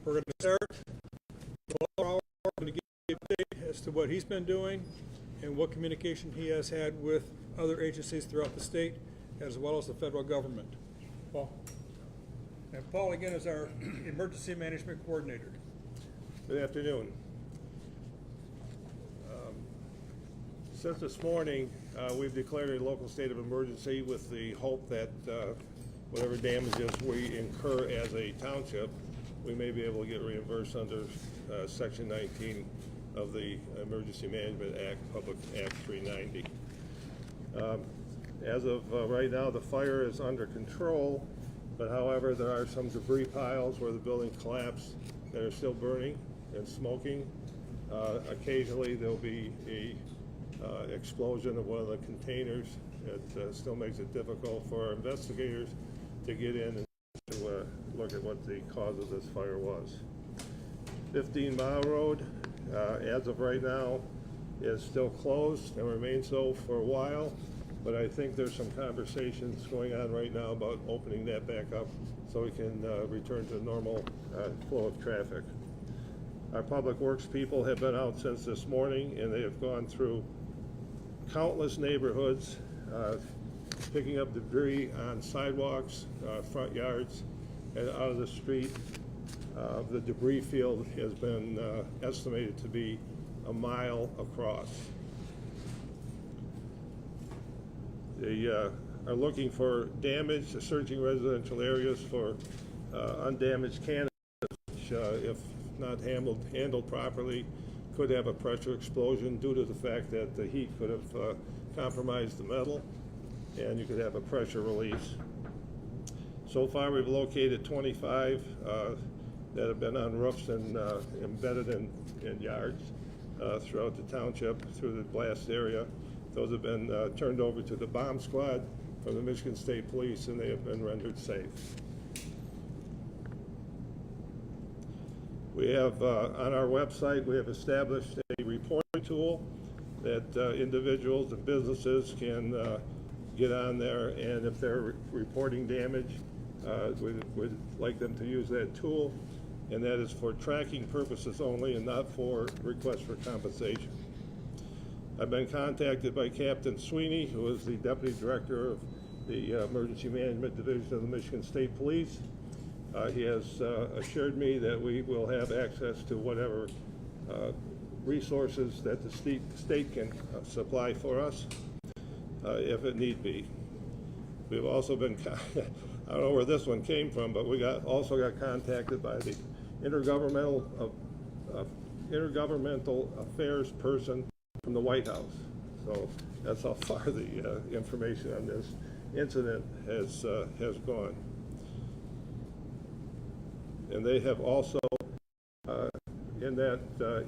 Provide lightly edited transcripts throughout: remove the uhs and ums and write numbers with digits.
We're going to start. We're going to give an update as to what he's been doing and what communication he has had with other agencies throughout the state, as well as the federal government. Paul. And Paul, again, is our emergency management coordinator. Good afternoon. Since this morning, we've declared a local state of emergency with the hope that whatever damages we incur as a township, we may be able to get reimbursed under Section 19 of the Emergency Management Act, Public Act 390. As of right now, the fire is under control, but however, there are some debris piles where the building collapsed that are still burning and smoking. Occasionally, there'll be a explosion of one of the containers. It still makes it difficult for our investigators to get in and to look at what the cause of this fire was. 15 Mile Road, as of right now, is still closed and remains so for a while, but I think there's some conversations going on right now about opening that back up so we can return to normal flow of traffic. Our public works people have been out since this morning, and they have gone through countless neighborhoods, picking up debris on sidewalks, front yards, and out of the street. The debris field has been estimated to be a mile across. They are looking for damage, searching residential areas for undamaged cannabis, which, if not handled properly, could have a pressure explosion due to the fact that the heat could have compromised the metal, and you could have a pressure release. So far, we've located 25 that have been on roofs and embedded in yards throughout the township through the blast area. Those have been turned over to the bomb squad from the Michigan State Police, and they have been rendered safe. We have, on our website, we have established a reporting tool that individuals and businesses can get on there, and if they're reporting damage, we'd like them to use that tool, and that is for tracking purposes only and not for requests for compensation. I've been contacted by Captain Sweeney, who is the Deputy Director of the Emergency Management Division of the Michigan State Police. He has assured me that we will have access to whatever resources that the state can supply for us if it need be. We've also been, I don't know where this one came from, but we also got contacted by the intergovernmental affairs person from the White House. So that's how far the information on this incident has gone. And they have also, in that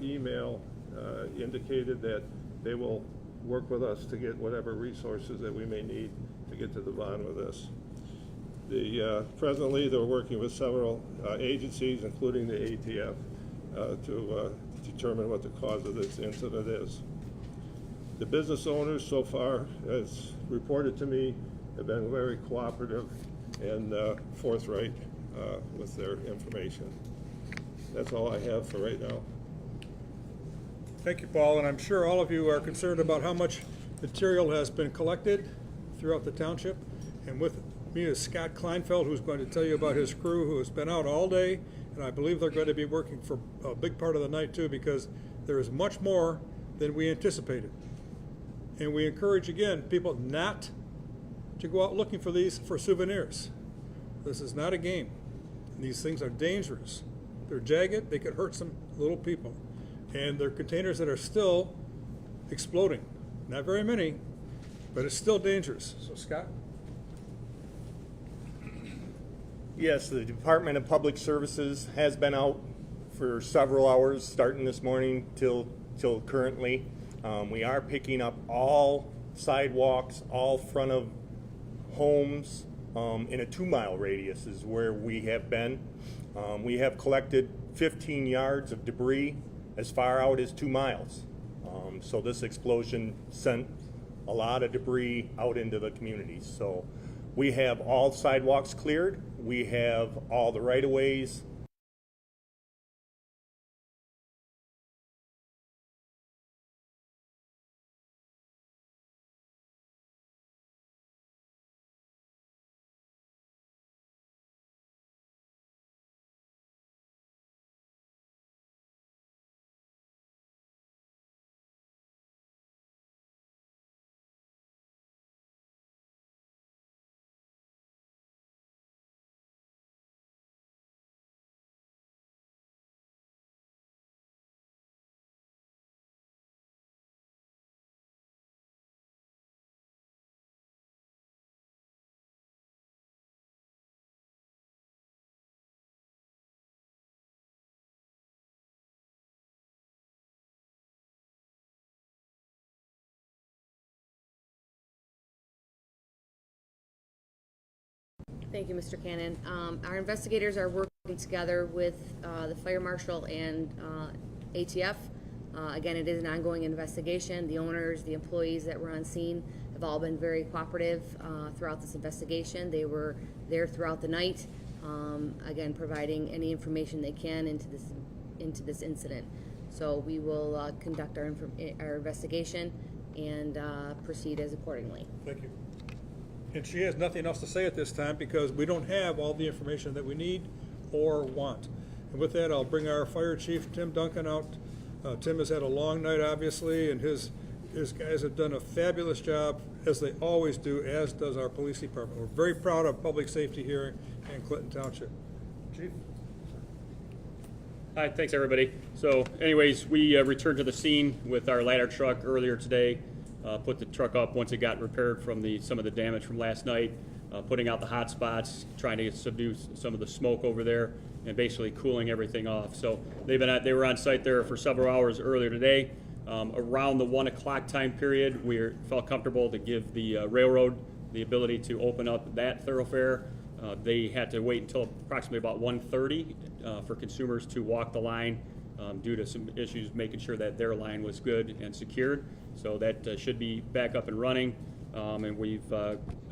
email, indicated that they will work with us to get whatever resources that we may need to get to the bottom of this. Presently, they're working with several agencies, including the ATF, to determine what the cause of this incident is. The business owners so far, as reported to me, have been very cooperative and forthright with their information. That's all I have for right now. Thank you, Paul, and I'm sure all of you are concerned about how much material has been collected throughout the township. And with me is Scott Kleinfeld, who's going to tell you about his crew, who has been out all day, and I believe they're going to be working for a big part of the night too, because there is much more than we anticipated. And we encourage, again, people not to go out looking for these for souvenirs. This is not a game. These things are dangerous. They're jagged, they could hurt some little people. And they're containers that are still exploding. Not very many, but it's still dangerous. So, Scott? Yes, the Department of Public Services has been out for several hours, starting this morning till currently. We are picking up all sidewalks, all front of homes, in a 2-mile radius is where we have been. We have collected 15 yards of debris as far out as 2 miles. So this explosion sent a lot of debris out into the community. So we have all sidewalks cleared. We have all the right-of-ways Thank you, Mr. Cannon. Our investigators are working together with the fire marshal and ATF. Again, it is an ongoing investigation. The owners, the employees that were on scene have all been very cooperative throughout this investigation. They were there throughout the night, again, providing any information they can into this incident. So we will conduct our investigation and proceed as accordingly. Thank you. And she has nothing else to say at this time because we don't have all the information that we need or want. And with that, I'll bring our fire chief, Tim Duncan, out. Tim has had a long night, obviously, and his guys have done a fabulous job, as they always do, as does our police department. We're very proud of public safety here in Clinton Township. Chief? Hi, thanks everybody. So anyways, we returned to the scene with our ladder truck earlier today. Put the truck up once it got repaired from some of the damage from last night, putting out the hot spots, trying to subdue some of the smoke over there, and basically cooling everything off. So they were on site there for several hours earlier today. Around the 1 o'clock time period, we felt comfortable to give the railroad the ability to open up that thoroughfare. They had to wait until approximately about 1:30 for consumers to walk the line due to some issues making sure that their line was good and secured. So that should be back up and running. And we've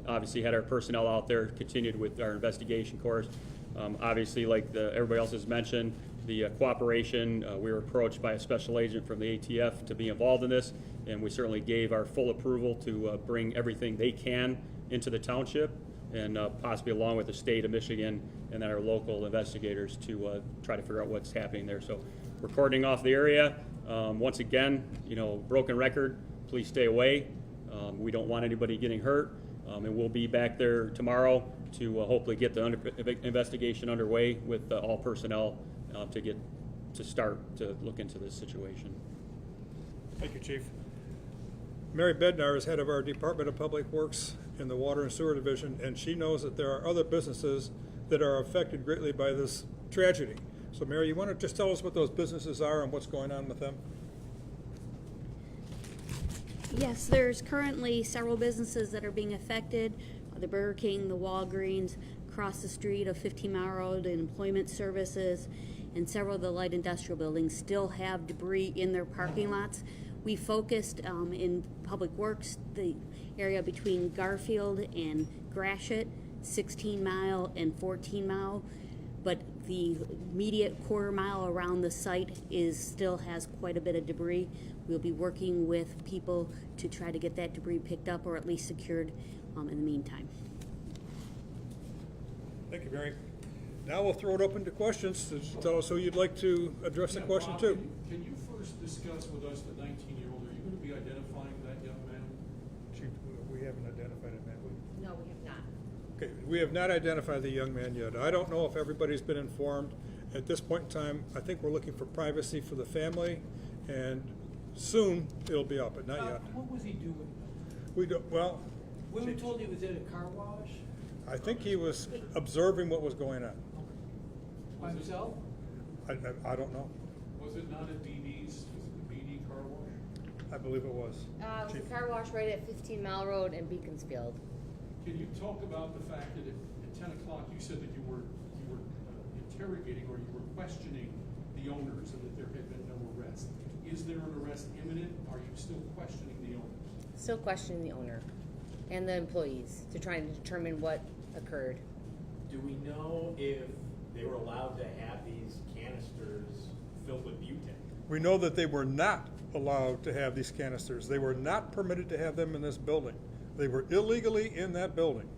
obviously had our personnel out there, continued with our investigation course. Obviously, like everybody else has mentioned, the cooperation, we were approached by a special agent from the ATF to be involved in this, and we certainly gave our full approval to bring everything they can into the township, and possibly along with the state of Michigan and then our local investigators to try to figure out what's happening there. So we're cordoning off the area. Once again, broken record, please stay away. We don't want anybody getting hurt, and we'll be back there tomorrow to hopefully get the investigation underway with all personnel to start to look into this situation. Thank you, Chief. Mary Bednar is head of our Department of Public Works in the Water and Sewer Division, and she knows that there are other businesses that are affected greatly by this tragedy. So Mary, you want to just tell us what those businesses are and what's going on with them? Yes, there's currently several businesses that are being affected. The Burger King, the Walgreens, across the street of 15 Mile Road, and Employment Services, and several of the light industrial buildings still have debris in their parking lots. We focused in Public Works, the area between Garfield and Gratiot, 16 Mile and 14 Mile, but the immediate quarter mile around the site still has quite a bit of debris. We'll be working with people to try to get that debris picked up or at least secured in the meantime. Thank you, Mary. Now we'll throw it open to questions. Just tell us who you'd like to address the question Bob, to. Can you first discuss with us the 19-year-old? Are you going to be identifying that young man? Chief, we haven't identified him, have we? No, we have not. Okay, we have not identified the young man yet. I don't know if everybody's been informed. At this point in time, I think we're looking for privacy for the family, and soon it'll be up, but not yet. What was he doing? We don't, well, We were told he was at a car wash I think he was observing what was going on. by himself? I don't know. Was it not at BD's? Was it the BD car wash? I believe it was. It was Chief. a car wash right at 15 Mile Road and Beaconsfield. Can you talk about the fact that at 10 o'clock you said that you were interrogating or you were questioning the owners and that there had been no arrest? Is there an arrest imminent? Are you still questioning the owners? Still questioning the owner and the employees to try and determine what occurred. Do we know if they were allowed to have these canisters filled with butane? We know that they were not allowed to have these canisters. They were not permitted to have them in this building. They were illegally in that building.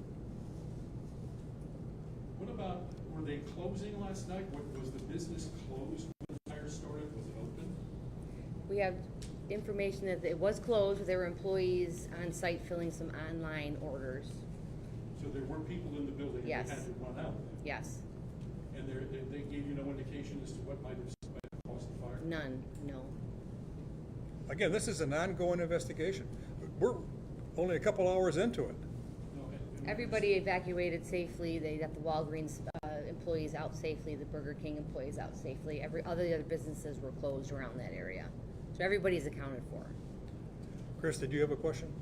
What about, were they closing last night? Was the business closed when the fire started? Was it open? We have information that it was closed, but there were employees on site filling some online orders. So there were people in the building and Yes. they had to run out. Yes. And they gave you no indication as to what might have caused the fire? None, no. Again, this is an ongoing investigation. We're only a couple hours into it. No, and Everybody evacuated safely. They got the Walgreens employees out safely, the Burger King employees out safely. Every other businesses were closed around that area. So everybody's accounted for. Chris, did you have a question?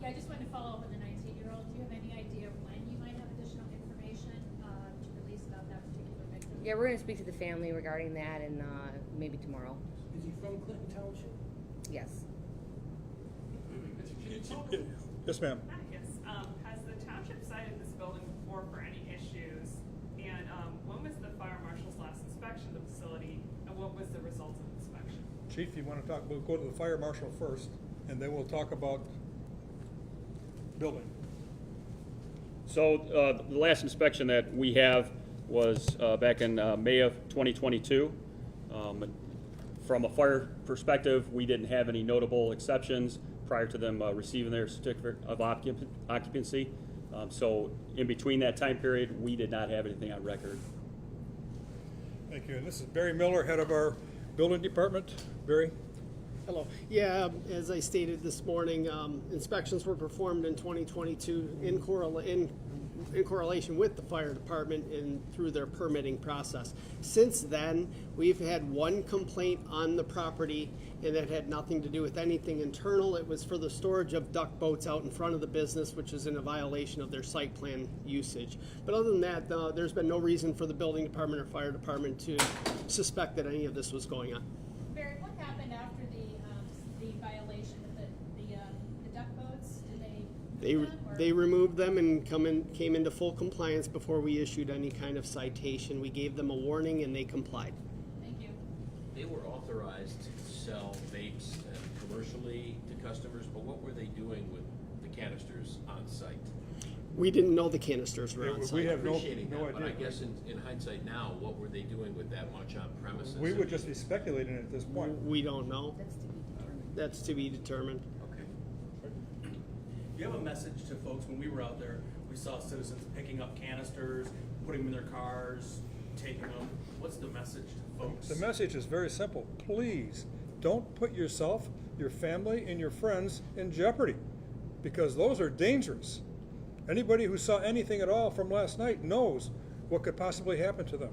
Yeah, I just wanted to follow up on the 19-year-old. Do you have any idea when you Yeah, we're gonna speak to the family regarding that and, maybe tomorrow. Is he from Clinton Township? Yes. Can you talk Yes, ma'am. Yes, has the township cited this building before for any issues? And when was the fire marshal's last inspection of the facility, and what was the results of the inspection? Chief, you want to talk, we'll go to the fire marshal first, and then we'll talk about building. So the last inspection that we have was back in May of 2022. From a fire perspective, we didn't have any notable exceptions prior to them receiving their certificate of occupancy. So in between that time period, we did not have anything on record. Thank you. And this is Barry Miller, head of our building department. Barry? Hello. Yeah, as I stated this morning, inspections were performed in 2022 in correlation with the fire department and through their permitting process. Since then, we've had one complaint on the property, and that had nothing to do with anything internal. It was for the storage of duck boats out in front of the business, which is in a violation of their site plan usage. But other than that, there's been no reason for the building department or fire department to suspect that any of this was going on. Barry, what happened after the violation of the duck boats? Did they remove them, or- They removed them and came into full compliance before we issued any kind of citation. We gave them a warning and they complied. Thank you. They were authorized to sell vapes commercially to customers, but what were they doing with the canisters on site? We didn't know the canisters were Yeah, on we site. have no Appreciating that, but I idea. guess in hindsight now, what were they doing with that much on premises? We would just be speculating at this point. We don't know. That's to be determined. That's to be determined. Okay. Do you have a message to folks? When we were out there, we saw citizens picking up canisters, putting them in their cars, taking them. What's the message to folks? The message is very simple. Please don't put yourself, your family, and your friends in jeopardy, because those are dangerous. Anybody who saw anything at all from last night knows what could possibly happen to them.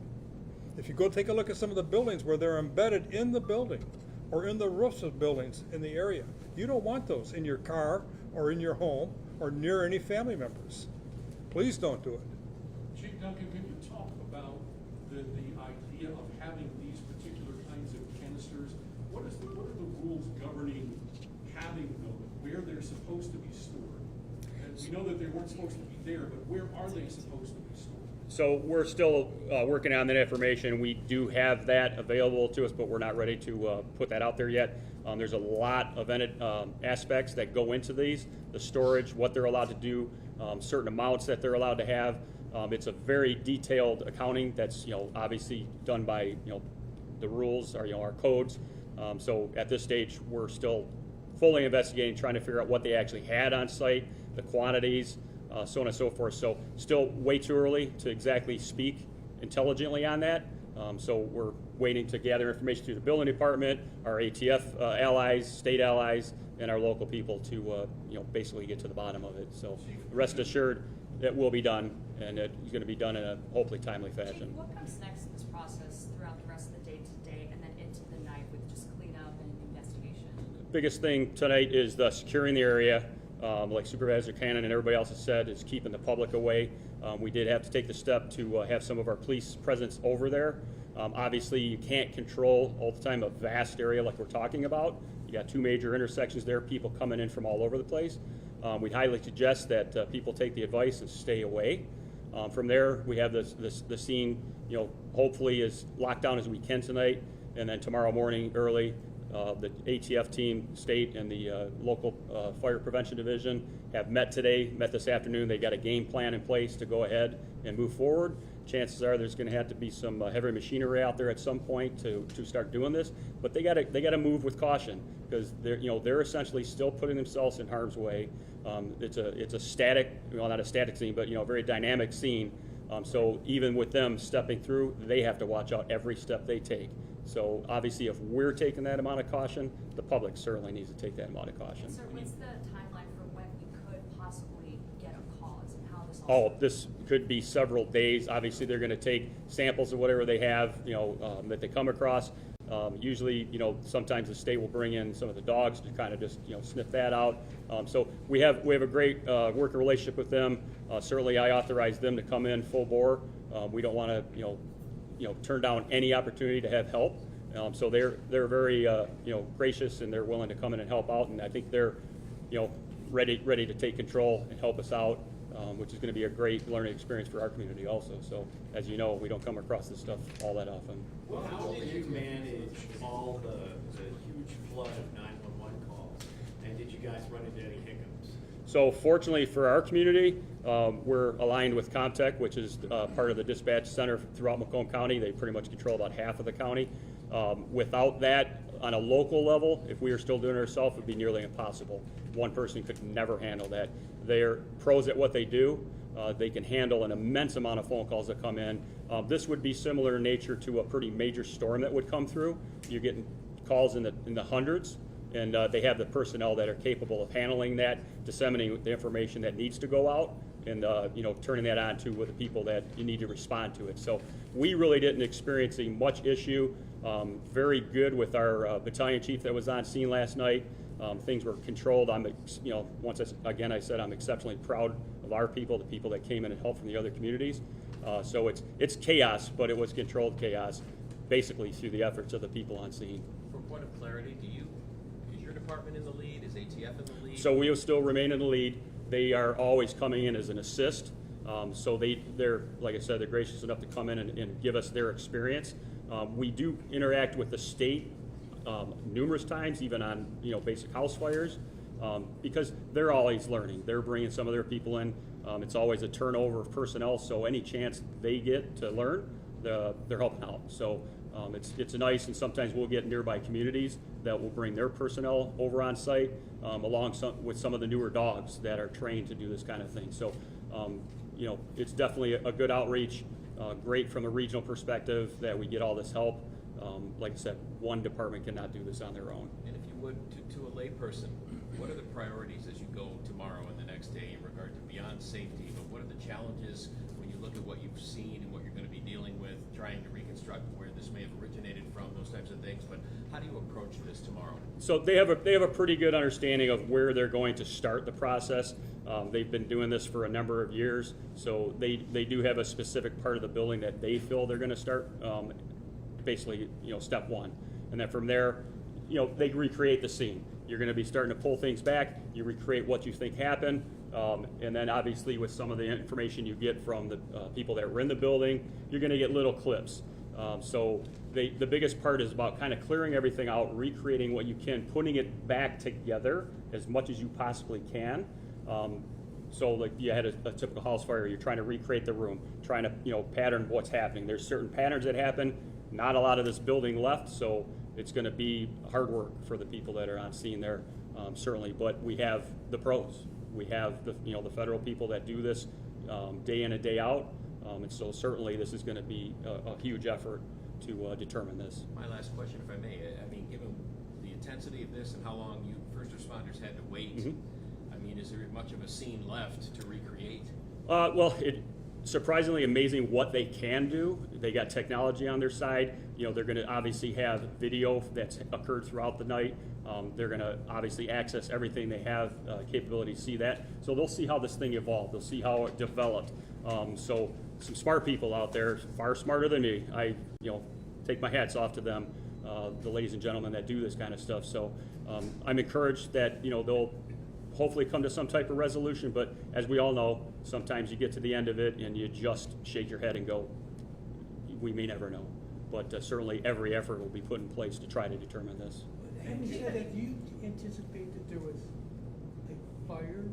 If you go take a look at some of the buildings where they're embedded in the building or in the roofs of buildings in the area, you don't want those in your car or in your home or near any family members. Please don't do it. Chief Duncan, can you talk about the idea of having these particular kinds of canisters? What are the rules governing having them, where they're supposed to be stored? And we know that they weren't supposed to be there, but where are they supposed to be stored? So we're still working on that information. We do have that available to us, but we're not ready to put that out there yet. There's a lot of aspects that go into these, the storage, what they're allowed to do, certain amounts that they're allowed to have. It's a very detailed accounting that's obviously done by the rules or our codes. So at this stage, we're still fully investigating, trying to figure out what they actually had on site, the quantities, so on and so forth. So still way too early to exactly speak intelligently on that. So we're waiting to gather information through the building department, our ATF allies, state allies, and our local people to basically get to the bottom of it. So rest assured that will be done, and it's going to be done in a hopefully timely fashion. Chief, what comes next in this process throughout the rest of the day-to-day and then into the night with just cleanup and investigation? Biggest thing tonight is the securing the area. Like Supervisor Cannon and everybody else has said, is keeping the public away. We did have to take the step to have some of our police presence over there. Obviously, you can't control all the time a vast area like we're talking about. You got two major intersections there, people coming in from all over the place. We'd highly suggest that people take the advice and stay away. From there, we have the scene, hopefully as locked down as we can tonight, and then tomorrow morning early, the ATF team, state, and the local fire prevention division have met this afternoon. They got a game plan in place to go ahead and move forward. Chances are there's going to have to be some heavy machinery out there at some point to start doing this, but they got to move with caution because they're essentially still putting themselves in harm's way. It's a static, not a static scene, but a very dynamic scene. So even with them stepping through, they have to watch out every step they take. So obviously, if we're taking that amount of caution, the public certainly needs to take that amount of caution. And sir, what's the timeline for when we could possibly get a cause and how this all Oh, this could be several days. Obviously, they're going to take samples of whatever they have, that they come across. Usually, sometimes the state will bring in some of the dogs to kind of just, sniff that out. So we have a great working relationship with them. Certainly, I authorize them to come in full bore. We don't want to, turn down any opportunity to have help. So they're very gracious, and they're willing to come in and help out, and I think they're ready to take control and help us out, which is going to be a great learning experience for our community also. So as you know, we don't come across this stuff all that often. Well, how did you manage all the huge flood of 911 calls? And did you guys run into any hiccups? So fortunately for our community, we're aligned with Comtech, which is part of the dispatch center throughout Macomb County. They pretty much control about half of the county. Without that, on a local level, if we were still doing it ourselves, it would be nearly impossible. One person could never handle that. They're pros at what they do. They can handle an immense amount of phone calls that come in. This would be similar in nature to a pretty major storm that would come through. You're getting calls in the hundreds, and they have the personnel that are capable of handling that, disseminating the information that needs to go out, and turning that on to with the people that you need to respond to it. So we really didn't experience much issue. Very good with our battalion chief that was on scene last night. Things were controlled. I said I'm exceptionally proud of our people, the people that came in and helped from the other communities. So it's chaos, but it was controlled chaos, basically through the efforts of the people on scene. For point of clarity, is your department in the lead? Is ATF in the lead? So we will still remain in the lead. They are always coming in as an assist. So they're, like I said, they're gracious enough to come in and give us their experience. We do interact with the state numerous times, even on basic house fires, because they're always learning. They're bringing some of their people in. It's always a turnover of personnel, so any chance they get to learn, they're helping out. So it's nice, and sometimes we'll get nearby communities that will bring their personnel over on site, along with some of the newer dogs that are trained to do this kind of thing. So it's definitely a good outreach. Great from a regional perspective that we get all this help. Like I said, one department cannot do this on their own. And if you would, to a layperson, what are the priorities as you go tomorrow and the next day in regard to beyond safety, but what are the challenges when you look at what you've seen and what you're going to be dealing with, trying to reconstruct where this may have originated from, those types of things, but how do you approach this tomorrow? So they have a pretty good understanding of where they're going to start the process. They've been doing this for a number of years, so they do have a specific part of the building that they feel they're going to start, basically, step one. And then from there, they recreate the scene. You're going to be starting to pull things back. You recreate what you think happened. And then obviously with some of the information you get from the people that were in the building, you're going to get little clips. So the biggest part is about kind of clearing everything out, recreating what you can, putting it back together as much as you possibly can. So like you had a typical house fire, you're trying to recreate the room, trying to pattern what's happening. There's certain patterns that happen. Not a lot of this building left, so it's going to be hard work for the people that are on scene there, certainly. But we have the pros. We have the federal people that do this day in and day out, and so certainly this is going to be a huge effort to determine this. My last question, if I may, I mean, given the intensity of this and how long you first responders had to wait, I mean, is there much of a scene left to recreate? Well, it's surprisingly amazing what they can do. They got technology on their side. They're going to obviously have video that's occurred throughout the night. They're going to obviously access everything they have capability to see that. So they'll see how this thing evolved. They'll see how it developed. So some smart people out there, far smarter than me. I take my hats off to them, the ladies and gentlemen that do this kind of stuff. So I'm encouraged that they'll hopefully come to some type of resolution, but as we all know, sometimes you get to the end of it and you just shake your head and go, we may never know. But certainly every effort will be put in place to try to determine this. Having said that, do you anticipate that there was a fire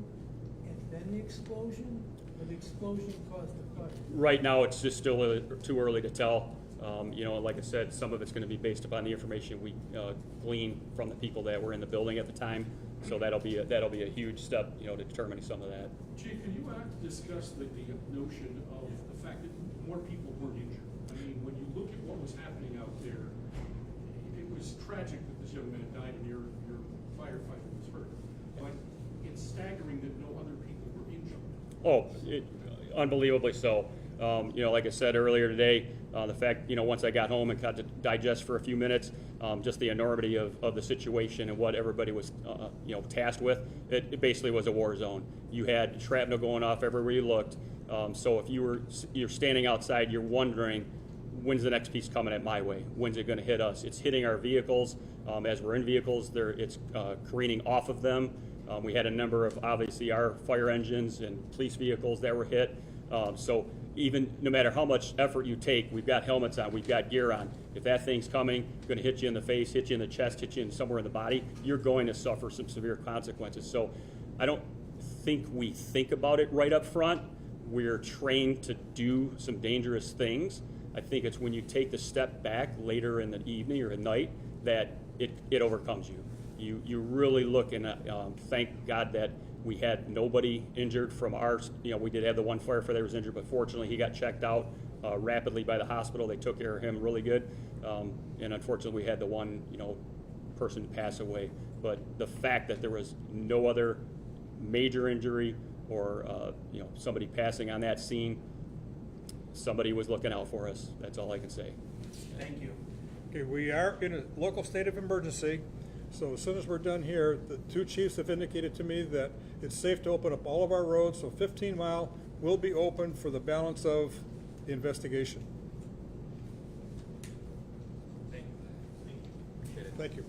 and then the explosion, or the explosion caused the fire? Right now, it's just still too early to tell. Like I said, some of it's going to be based upon the information we glean from the people that were in the building at the time. So that'll be a huge step, to determining some of that. Chief, can you discuss the notion of the fact that more people weren't injured? I mean, when you look at what was happening out there, it was tragic that this young man died and your firefighter was hurt. But it's staggering that no other people were injured. Oh, unbelievably so. Like I said earlier today, the fact, once I got home and got to digest for a few minutes, just the enormity of the situation and what everybody was, tasked with, it basically was a war zone. You had shrapnel going off everywhere you looked. So if you're standing outside, you're wondering when's the next piece coming at my way? When's it going to hit us? It's hitting our vehicles. As we're in vehicles, it's careening off of them. We had a number of, obviously, our fire engines and police vehicles that were hit. So even no matter how much effort you take, we've got helmets on, we've got gear on. If that thing's coming, going to hit you in the face, hit you in the chest, hit you in somewhere in the body, you're going to suffer some severe consequences. So I don't think we think about it right up front. We're trained to do some dangerous things. I think it's when you take the step back later in the evening or at night that it overcomes you. You really look, and thank God that we had nobody injured from ours. We did have the one firefighter that was injured, but fortunately he got checked out rapidly by the hospital. They took care of him really good. And unfortunately we had the one, person pass away. But the fact that there was no other major injury or somebody passing on that scene, somebody was looking out for us. That's all I can say. Thank you. Okay, we are in a local state of emergency, so as soon as we're done here, the two chiefs have indicated to me that it's safe to open up all of our roads, so 15 Mile will be open for the balance of the investigation. Thank you. Thank you.